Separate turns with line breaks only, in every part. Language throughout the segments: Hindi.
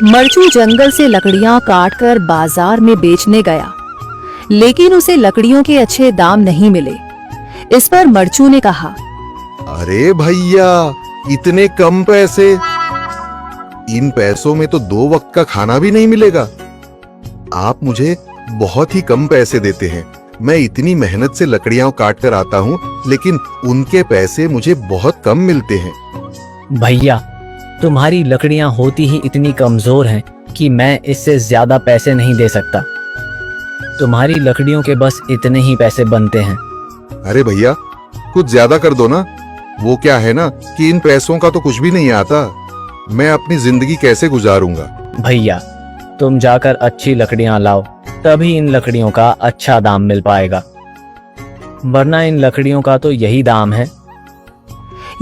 मरचू जंगल से लकड़ियां काटकर बाजार में बेचने गया, लेकिन उसे लकड़ियों के अच्छे दाम नहीं मिले। इस पर मरचू ने कहा,
अरे भैया, इतने कम पैसे? इन पैसों में तो 2 वक्त का खाना भी नहीं मिलेगा। आप मुझे बहुत ही कम पैसे देते हैं। मैं इतनी मेहनत से लकड़ियां काट कर आता हूँ, लेकिन उनके पैसे मुझे बहुत कम मिलते हैं।
भैया, तुम्हारी लकड़ियां होती ही इतनी कमजोर हैं कि मैं इससे ज्यादा पैसे नहीं दे सकता। तुम्हारी लकड़ियों के बस इतने ही पैसे बनते हैं।
अरे भैया, कुछ ज्यादा कर दो ना। वो क्या है ना कि इन पैसों का तो कुछ भी नहीं आता। मैं अपनी जिंदगी कैसे गुजारूंगा?
भैया, तुम जाकर अच्छी लकड़ियां लाओ, तभी इन लकड़ियों का अच्छा दाम मिल पाएगा, वरना इन लकड़ियों का तो यही दाम है।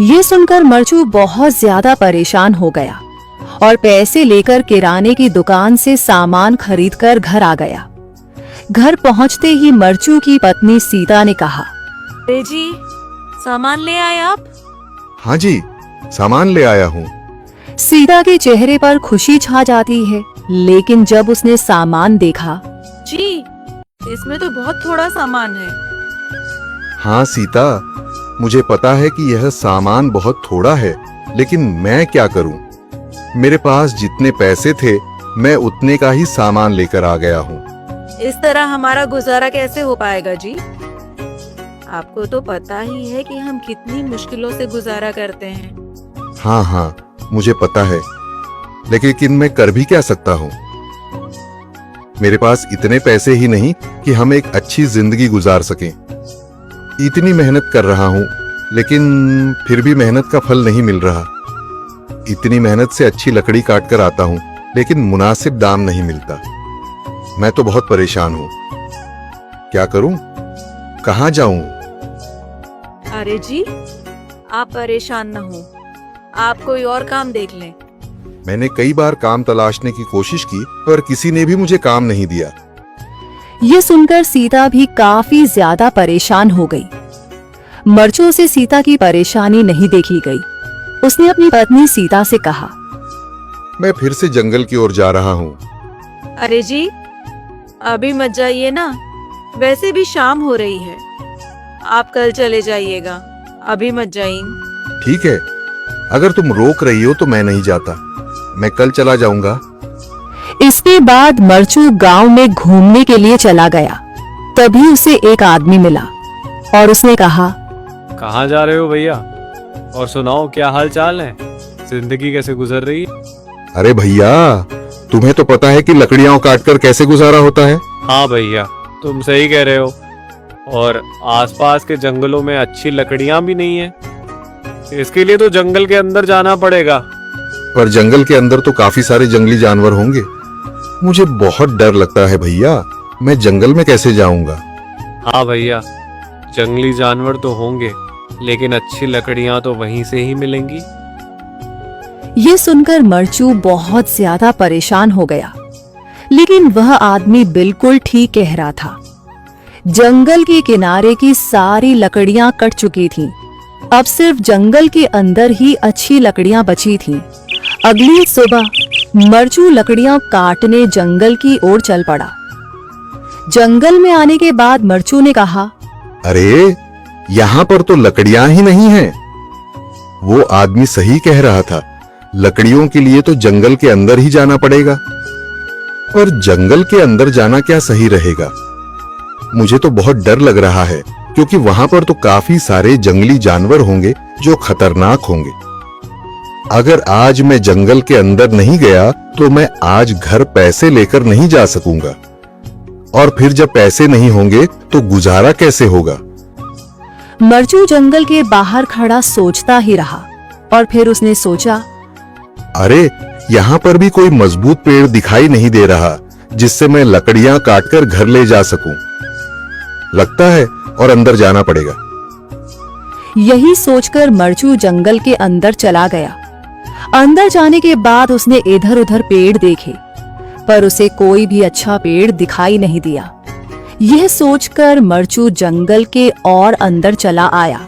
ये सुनकर मरचू बहुत ज्यादा परेशान हो गया और पैसे लेकर किराने की दुकान से सामान खरीदकर घर आ गया। घर पहुंचते ही मरचू की पत्नी सीता ने कहा,
अरे जी, सामान ले आए आप?
हाँ जी, सामान ले आया हूँ।
सीता के चेहरे पर खुशी छा जाती है, लेकिन जब उसने सामान देखा,
जी, इसमें तो बहुत थोड़ा सामान है।
हाँ सीता, मुझे पता है कि यह सामान बहुत थोड़ा है, लेकिन मैं क्या करूं? मेरे पास जितने पैसे थे, मैं उतने का ही सामान लेकर आ गया हूँ।
इस तरह हमारा गुजारा कैसे हो पाएगा जी? आपको तो पता ही है कि हम कितनी मुश्किलों से गुजारा करते हैं।
हाँ हाँ, मुझे पता है, लेकिन मैं कर भी क्या सकता हूँ? मेरे पास इतने पैसे ही नहीं कि हम एक अच्छी जिंदगी गुजार सकें। इतनी मेहनत कर रहा हूँ, लेकिन फिर भी मेहनत का फल नहीं मिल रहा। इतनी मेहनत से अच्छी लकड़ी काट कर आता हूँ, लेकिन मुनासिब दाम नहीं मिलता। मैं तो बहुत परेशान हूँ। क्या करूँ? कहाँ जाऊँ?
अरे जी, आप परेशान न हो, आप कोई और काम देख लें।
मैंने कई बार काम तलाशने की कोशिश की, पर किसी ने भी मुझे काम नहीं दिया।
ये सुनकर सीता भी काफी ज्यादा परेशान हो गई। मरचू से सीता की परेशानी नहीं देखी गई। उसने अपनी पत्नी सीता से कहा,
मैं फिर से जंगल की ओर जा रहा हूँ।
अरे जी, अभी मत जाइए ना, वैसे भी शाम हो रही है। आप कल चले जाइएगा, अभी मत जाइए।
ठीक है, अगर तुम रोक रही हो तो मैं नहीं जाता। मैं कल चला जाऊंगा।
इसके बाद मरचू गांव में घूमने के लिए चला गया। तभी उसे एक आदमी मिला और उसने कहा,
कहाँ जा रहे हो भैया? और सुनाओ, क्या हाल चाल है? जिंदगी कैसे गुजर रही है?
अरे भैया, तुम्हें तो पता है कि लकड़ियां काटकर कैसे गुजारा होता है।
हाँ भैया, तुम सही कह रहे हो। और आसपास के जंगलों में अच्छी लकड़ियां भी नहीं है। इसके लिए तो जंगल के अंदर जाना पड़ेगा।
पर जंगल के अंदर तो काफी सारे जंगली जानवर होंगे। मुझे बहुत डर लगता है भैया। मैं जंगल में कैसे जाऊंगा?
हाँ भैया, जंगली जानवर तो होंगे, लेकिन अच्छी लकड़ियां तो वहीं से ही मिलेंगी।
ये सुनकर मरचू बहुत ज्यादा परेशान हो गया, लेकिन वह आदमी बिल्कुल ठीक कह रहा था। जंगल के किनारे की सारी लकड़ियां कट चुकी थीं। अब सिर्फ जंगल के अंदर ही अच्छी लकड़ियां बची थीं। अगली सुबह मरचू लकड़ियां काटने जंगल की ओर चल पड़ा। जंगल में आने के बाद मरचू ने कहा,
अरे, यहाँ पर तो लकड़ियां ही नहीं हैं। वो आदमी सही कह रहा था। लकड़ियों के लिए तो जंगल के अंदर ही जाना पड़ेगा। पर जंगल के अंदर जाना क्या सही रहेगा? मुझे तो बहुत डर लग रहा है, क्योंकि वहां पर तो काफी सारे जंगली जानवर होंगे जो खतरनाक होंगे। अगर आज मैं जंगल के अंदर नहीं गया तो मैं आज घर पैसे लेकर नहीं जा सकूंगा, और फिर जब पैसे नहीं होंगे तो गुजारा कैसे होगा?
मरचू जंगल के बाहर खड़ा सोचता ही रहा और फिर उसने सोचा,
अरे, यहाँ पर भी कोई मजबूत पेड़ दिखाई नहीं दे रहा जिससे मैं लकड़ियां काटकर घर ले जा सकूं। लगता है और अंदर जाना पड़ेगा।
यही सोचकर मरचू जंगल के अंदर चला गया। अंदर जाने के बाद उसने इधर उधर पेड़ देखे, पर उसे कोई भी अच्छा पेड़ दिखाई नहीं दिया। यह सोचकर मरचू जंगल के और अंदर चला आया।